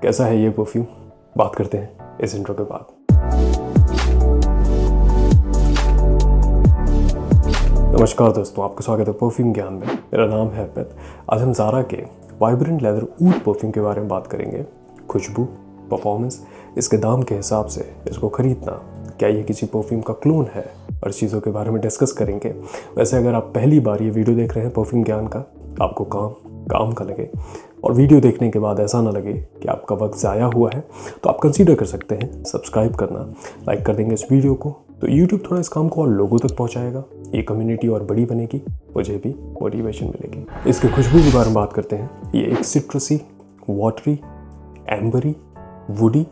कैसा है ये परफ्यूम, बात करते हैं इस इंट्रो के बाद। नमस्कार दोस्तों, आपका स्वागत है परफ्यूम ज्ञान में। मेरा नाम है अर्पित। आज हम ज़ारा के वाइब्रेंट लेदर ऊद परफ्यूम के बारे में बात करेंगे। खुशबू, परफॉर्मेंस, इसके दाम के हिसाब से इसको खरीदना, क्या ये किसी परफ्यूम का क्लोन है, और चीज़ों के बारे में डिस्कस करेंगे। वैसे अगर आप पहली बार ये वीडियो देख रहे हैं परफ्यूम ज्ञान का, आपको काम का लगे और वीडियो देखने के बाद ऐसा ना लगे कि आपका वक्त ज़ाया हुआ है, तो आप कंसीडर कर सकते हैं सब्सक्राइब करना। लाइक कर देंगे इस वीडियो को तो यूट्यूब थोड़ा इस काम को और लोगों तक पहुंचाएगा, ये कम्युनिटी और बड़ी बनेगी, मुझे भी मोटिवेशन मिलेगी। इसके खुशबू के बारे में बात करते हैं। ये एक सिट्रसी, वाटरी, एम्बरी, वुडी,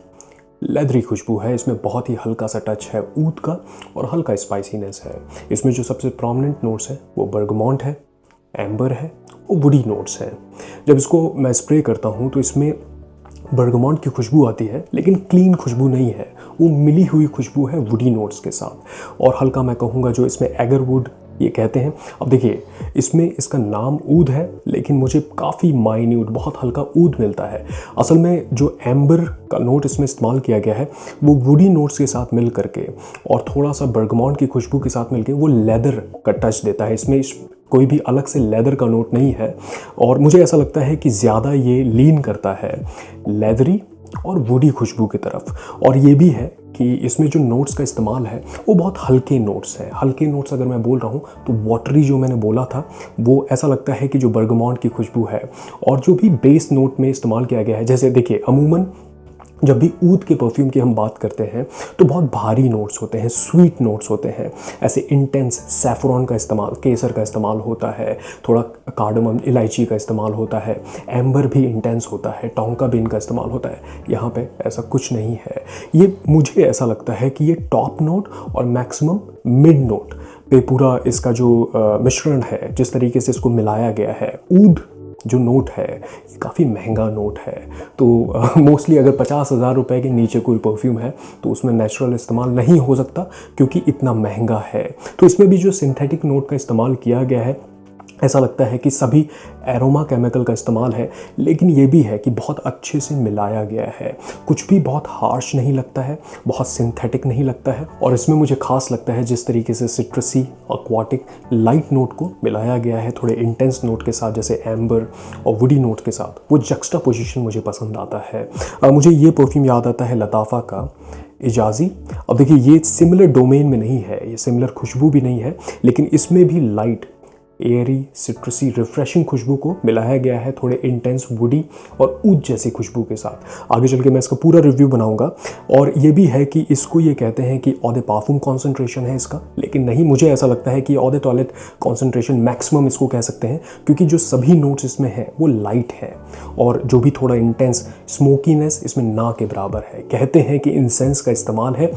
लेदरी खुशबू है। इसमें बहुत ही हल्का सा टच है ऊद का और हल्का स्पाइसीनेस है। इसमें जो सबसे प्रोमिनेंट नोट्स है वो बर्गमॉन्ट है, एम्बर है और वुडी नोट्स हैं। जब इसको मैं स्प्रे करता हूँ तो इसमें बर्गमॉन्ट की खुशबू आती है, लेकिन क्लीन खुशबू नहीं है, वो मिली हुई खुशबू है वुडी नोट्स के साथ। और हल्का मैं कहूँगा जो इसमें एगरवुड ये कहते हैं। अब देखिए, इसमें इसका नाम ऊद है, लेकिन मुझे काफ़ी माइन्यूट, बहुत हल्का ऊद मिलता है। असल में जो एम्बर का नोट इसमें इस्तेमाल किया गया है वो वुडी नोट्स के साथ मिल करके और थोड़ा सा बर्गमॉन्ट की खुशबू के साथ मिलके वो लेदर का टच देता है। इसमें कोई भी अलग से लेदर का नोट नहीं है और मुझे ऐसा लगता है कि ज़्यादा ये लीन करता है लेदरी और वुडी खुशबू की तरफ। और ये भी है कि इसमें जो नोट्स का इस्तेमाल है वो बहुत हल्के नोट्स हैं। हल्के नोट्स अगर मैं बोल रहा हूँ तो वाटरी जो मैंने बोला था वो ऐसा लगता है कि जो बर्गमॉन्ट की खुशबू है। और जो भी बेस नोट में इस्तेमाल किया गया है, जैसे देखिए अमूमन जब भी ऊद के परफ्यूम की हम बात करते हैं तो बहुत भारी नोट्स होते हैं, स्वीट नोट्स होते हैं। ऐसे इंटेंस सैफरॉन का इस्तेमाल, केसर का इस्तेमाल होता है, थोड़ा कार्डमम, इलायची का इस्तेमाल होता है, एम्बर भी इंटेंस होता है, टोंका बीन का इस्तेमाल होता है। यहाँ पे ऐसा कुछ नहीं है। ये मुझे ऐसा लगता है कि ये टॉप नोट और मैक्सिमम मिड नोट पे पूरा इसका जो मिश्रण है, जिस तरीके से इसको मिलाया गया है। ऊद जो नोट है ये काफ़ी महंगा नोट है, तो मोस्टली अगर 50,000 रुपये के नीचे कोई परफ्यूम है तो उसमें नेचुरल इस्तेमाल नहीं हो सकता क्योंकि इतना महंगा है। तो इसमें भी जो सिंथेटिक नोट का इस्तेमाल किया गया है, ऐसा लगता है कि सभी एरोमा केमिकल का इस्तेमाल है, लेकिन ये भी है कि बहुत अच्छे से मिलाया गया है। कुछ भी बहुत हार्श नहीं लगता है, बहुत सिंथेटिक नहीं लगता है। और इसमें मुझे खास लगता है जिस तरीके से सिट्रसी, एक्वाटिक, लाइट नोट को मिलाया गया है थोड़े इंटेंस नोट के साथ, जैसे एम्बर और वुडी नोट के साथ। वो जक्स्टा पोजिशन मुझे पसंद आता है। मुझे ये परफ्यूम याद आता है लताफ़ा का इजाज़ी। अब देखिए, ये सिमिलर डोमेन में नहीं है, ये सिमिलर खुशबू भी नहीं है, लेकिन इसमें भी लाइट, एयरी, सिट्रसी, रिफ्रेशिंग खुशबू को मिलाया गया है थोड़े इंटेंस वुडी और ऊद जैसी खुशबू के साथ। आगे चल के मैं इसका पूरा रिव्यू बनाऊंगा। और ये भी है कि इसको ये कहते हैं कि ऑदे पार्फूम कॉन्सेंट्रेशन है इसका, लेकिन नहीं, मुझे ऐसा लगता है कि ऑदे टॉयलेट कॉन्सेंट्रेशन मैक्सिमम इसको कह सकते हैं, क्योंकि जो सभी नोट्स इसमें हैं वो लाइट है और जो भी थोड़ा इंटेंस स्मोकीनेस इसमें ना के बराबर है। कहते हैं कि इंसेंस का इस्तेमाल है,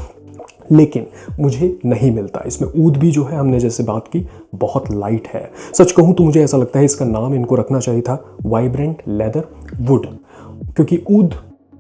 लेकिन मुझे नहीं मिलता। इसमें ऊद भी जो है, हमने जैसे बात की, बहुत लाइट है। सच कहूँ तो मुझे ऐसा लगता है इसका नाम इनको रखना चाहिए था वाइब्रेंट लेदर वुड, क्योंकि ऊद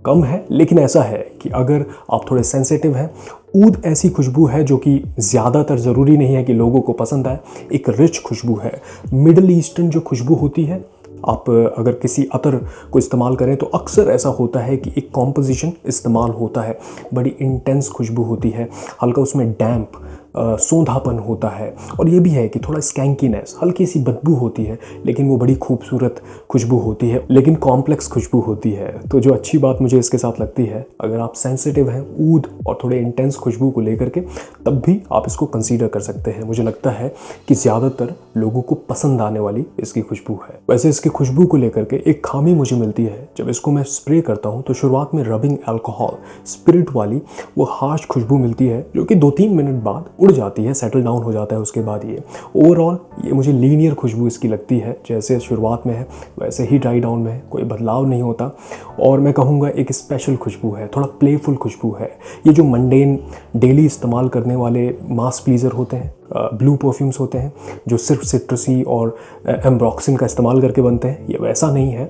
कम है। लेकिन ऐसा है कि अगर आप थोड़े सेंसिटिव हैं, ऊद ऐसी खुशबू है जो कि ज़्यादातर ज़रूरी नहीं है कि लोगों को पसंद आए। एक रिच खुशबू है, मिडल ईस्टर्न जो खुशबू होती है। आप अगर किसी अतर को इस्तेमाल करें तो अक्सर ऐसा होता है कि एक कॉम्पोजिशन इस्तेमाल होता है, बड़ी इंटेंस खुशबू होती है, हल्का उसमें डैम्प सौंधापन होता है। और ये भी है कि थोड़ा स्कैंकीनेस, हल्की सी बदबू होती है, लेकिन वो बड़ी खूबसूरत खुशबू होती है, लेकिन कॉम्प्लेक्स खुशबू होती है। तो जो अच्छी बात मुझे इसके साथ लगती है, अगर आप सेंसिटिव हैं ऊद और थोड़े इंटेंस खुशबू को लेकर के, तब भी आप इसको कंसीडर कर सकते हैं। मुझे लगता है कि ज़्यादातर लोगों को पसंद आने वाली इसकी खुशबू है। वैसे इसकी खुशबू को लेकर के एक खामी मुझे मिलती है, जब इसको मैं स्प्रे करता हूँ तो शुरुआत में रबिंग अल्कोहल स्पिरिट वाली वो हार्श खुशबू मिलती है, जो कि 2-3 मिनट बाद उड़ जाती है, सेटल डाउन हो जाता है उसके बाद। ये ओवरऑल ये मुझे लीनियर खुशबू इसकी लगती है, जैसे शुरुआत में है वैसे ही ड्राई डाउन में है, कोई बदलाव नहीं होता। और मैं कहूँगा एक स्पेशल खुशबू है, थोड़ा प्लेफुल खुशबू है। ये जो मंडेन डेली इस्तेमाल करने वाले मास प्लीजर होते हैं, ब्लू परफ्यूम्स होते हैं जो सिर्फ सिट्रसी और एम्ब्रोक्सिन का इस्तेमाल करके बनते हैं, ये वैसा नहीं है।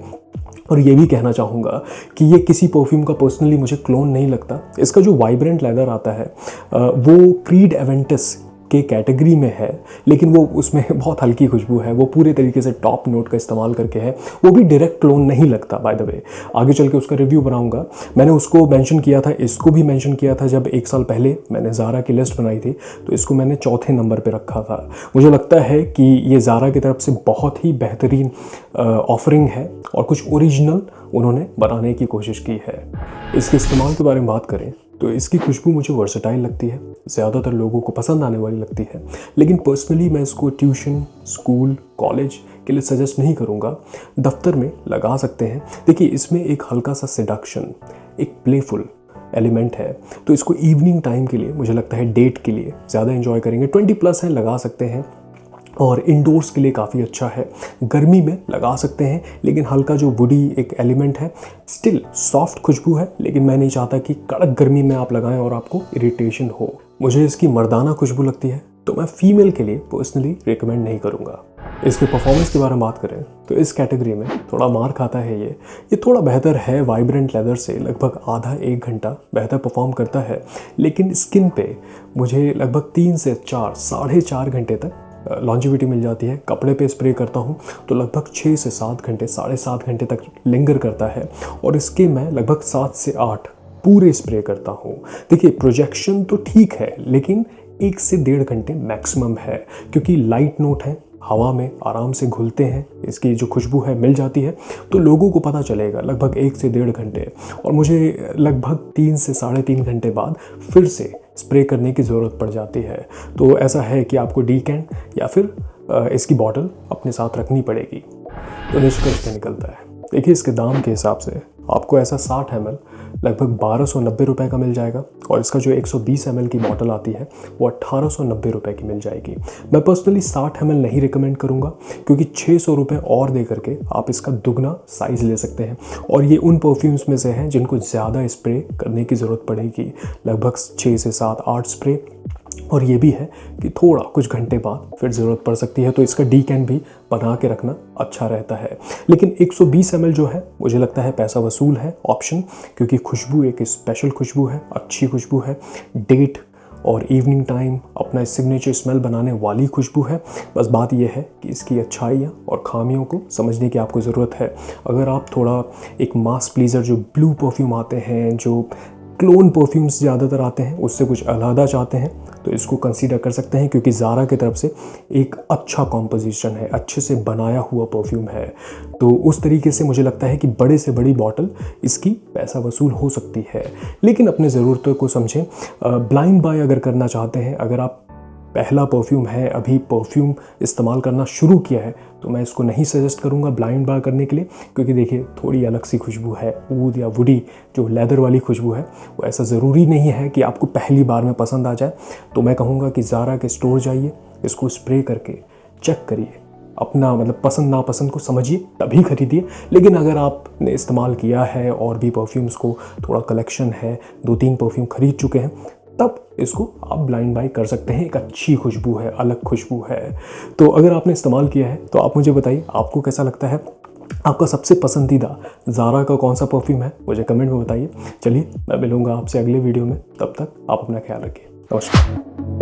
और ये भी कहना चाहूँगा कि ये किसी परफ्यूम का पर्सनली मुझे क्लोन नहीं लगता। इसका जो वाइब्रेंट लेदर आता है वो क्रीड एवेंटस के कैटेगरी में है, लेकिन वो उसमें बहुत हल्की खुशबू है, वो पूरे तरीके से टॉप नोट का इस्तेमाल करके है, वो भी डायरेक्ट क्लोन नहीं लगता। बाय द वे आगे चल के उसका रिव्यू बनाऊंगा। मैंने उसको मेंशन किया था, इसको भी मेंशन किया था जब 1 साल पहले मैंने ज़ारा की लिस्ट बनाई थी, तो इसको मैंने चौथे नंबर पर रखा था। मुझे लगता है कि ये ज़ारा की तरफ से बहुत ही बेहतरीन ऑफरिंग है और कुछ ओरिजिनल उन्होंने बनाने की कोशिश की है। इसके इस्तेमाल के बारे में बात करें तो इसकी खुशबू मुझे वर्सेटाइल लगती है, ज़्यादातर लोगों को पसंद आने वाली लगती है, लेकिन पर्सनली मैं इसको ट्यूशन, स्कूल, कॉलेज के लिए सजेस्ट नहीं करूँगा। दफ्तर में लगा सकते हैं। देखिए इसमें एक हल्का सा सेडक्शन, एक प्लेफुल एलिमेंट है, तो इसको इवनिंग टाइम के लिए, मुझे लगता है डेट के लिए ज़्यादा एंजॉय करेंगे। 20+ है, लगा सकते हैं, और इंडोर्स के लिए काफ़ी अच्छा है। गर्मी में लगा सकते हैं, लेकिन हल्का जो वुडी एक एलिमेंट है, स्टिल सॉफ्ट खुशबू है, लेकिन मैं नहीं चाहता कि कड़क गर्मी में आप लगाएं और आपको इरिटेशन हो। मुझे इसकी मर्दाना खुशबू लगती है, तो मैं फीमेल के लिए पर्सनली रिकमेंड नहीं करूँगा। इसके परफॉर्मेंस के बारे में बात करें तो इस कैटेगरी में थोड़ा मार खाता है। ये थोड़ा बेहतर है, वाइब्रेंट लेदर से लगभग आधा 1 घंटा बेहतर परफॉर्म करता है, लेकिन स्किन पे मुझे लगभग 3 से 4, 4.5 घंटे तक लॉन्जिविटी मिल जाती है। कपड़े पे स्प्रे करता हूँ तो लगभग 6 से 7 घंटे, 7.5 घंटे तक लिंगर करता है, और इसके मैं लगभग 7 से 8 पूरे स्प्रे करता हूँ। देखिए प्रोजेक्शन तो ठीक है, लेकिन 1 से 1.5 घंटे मैक्सिमम है, क्योंकि लाइट नोट है, हवा में आराम से घुलते हैं, इसकी जो खुशबू है मिल जाती है, तो लोगों को पता चलेगा लगभग 1 से 1.5 घंटे, और मुझे लगभग 3 से 3.5 घंटे बाद फिर से स्प्रे करने की ज़रूरत पड़ जाती है। तो ऐसा है कि आपको डीकैन या फिर इसकी बॉटल अपने साथ रखनी पड़ेगी। तो निष्कर्ष क्या निकलता है, देखिए इसके दाम के हिसाब से आपको ऐसा 60 ml लगभग 1290 रुपये का मिल जाएगा, और इसका जो 120 ml की बॉटल आती है वो 1890 रुपये की मिल जाएगी। मैं पर्सनली 60 ml नहीं रिकमेंड करूँगा, क्योंकि 600 रुपये और दे करके आप इसका दुगना साइज़ ले सकते हैं, और ये उन परफ्यूम्स में से हैं जिनको ज़्यादा स्प्रे करने की ज़रूरत पड़ेगी, लगभग 6 से 7, 8 स्प्रे, और ये भी है कि थोड़ा कुछ घंटे बाद फिर ज़रूरत पड़ सकती है, तो इसका डीकैन भी बना के रखना अच्छा रहता है। लेकिन 120 ml जो है मुझे लगता है पैसा वसूल है ऑप्शन, क्योंकि खुशबू एक स्पेशल खुशबू है, अच्छी खुशबू है, डेट और इवनिंग टाइम अपना सिग्नेचर स्मेल बनाने वाली खुशबू है। बस बात यह है कि इसकी अच्छाइयाँ और खामियों को समझने की आपको ज़रूरत है। अगर आप थोड़ा एक मास प्लीज़र जो ब्लू परफ्यूम आते हैं, जो क्लोन परफ्यूम्स ज़्यादातर आते हैं, उससे कुछ अलहदा चाहते हैं, तो इसको कंसीडर कर सकते हैं, क्योंकि ज़ारा की तरफ से एक अच्छा कॉम्पोजिशन है, अच्छे से बनाया हुआ परफ्यूम है। तो उस तरीके से मुझे लगता है कि बड़े से बड़ी बॉटल इसकी पैसा वसूल हो सकती है, लेकिन अपने ज़रूरतों को समझें। ब्लाइंड बाय अगर करना चाहते हैं, अगर आप पहला परफ्यूम है, अभी परफ्यूम इस्तेमाल करना शुरू किया है, तो मैं इसको नहीं सजेस्ट करूंगा ब्लाइंड बाय करने के लिए, क्योंकि देखिए थोड़ी अलग सी खुशबू है, ऊद या वुडी जो लेदर वाली खुशबू है, वो ऐसा ज़रूरी नहीं है कि आपको पहली बार में पसंद आ जाए। तो मैं कहूँगा कि ज़ारा के स्टोर जाइए, इसको स्प्रे करके चेक करिए, अपना मतलब पसंद नापसंद को समझिए, तभी खरीदिए। लेकिन अगर आपने इस्तेमाल किया है और भी परफ्यूम्स को थोड़ा कलेक्शन है, 2-3 परफ्यूम खरीद चुके हैं, तब इसको आप ब्लाइंड बाय कर सकते हैं। एक अच्छी खुशबू है, अलग खुशबू है। तो अगर आपने इस्तेमाल किया है तो आप मुझे बताइए आपको कैसा लगता है, आपका सबसे पसंदीदा ज़ारा का कौन सा परफ्यूम है, मुझे कमेंट में बताइए। चलिए मैं मिलूँगा आपसे अगले वीडियो में, तब तक आप अपना ख्याल रखिए। नमस्कार।